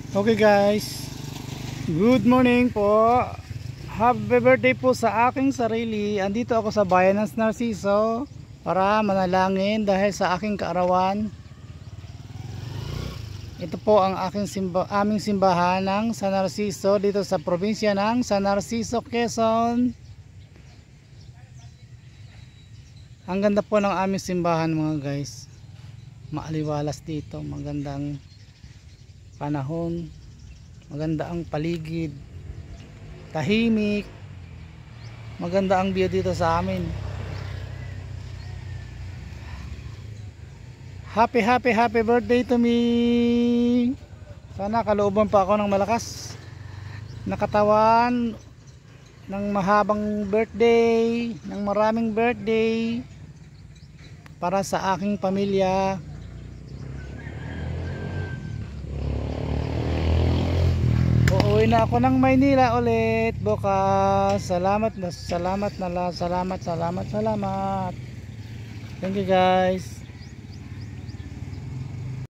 Okay guys, good morning po. Happy birthday po sa aking sarili. Andito ako sa bayan ng Narciso para manalangin dahil sa aking kaarawan. Ito po ang aming simbahan ng San Narciso dito sa probinsya ng San Narciso, Quezon. Ang ganda po ng aming simbahan mga guys. Maaliwalas dito, magandang panahon, maganda ang paligid, tahimik, maganda ang view dito sa amin. Happy birthday to me. Sana kalooban pa ako ng malakas na katawan, ng mahabang birthday, ng maraming birthday para sa aking pamilya. Uuwi na ako ng Maynila ulit bukas. Salamat. Thank you guys.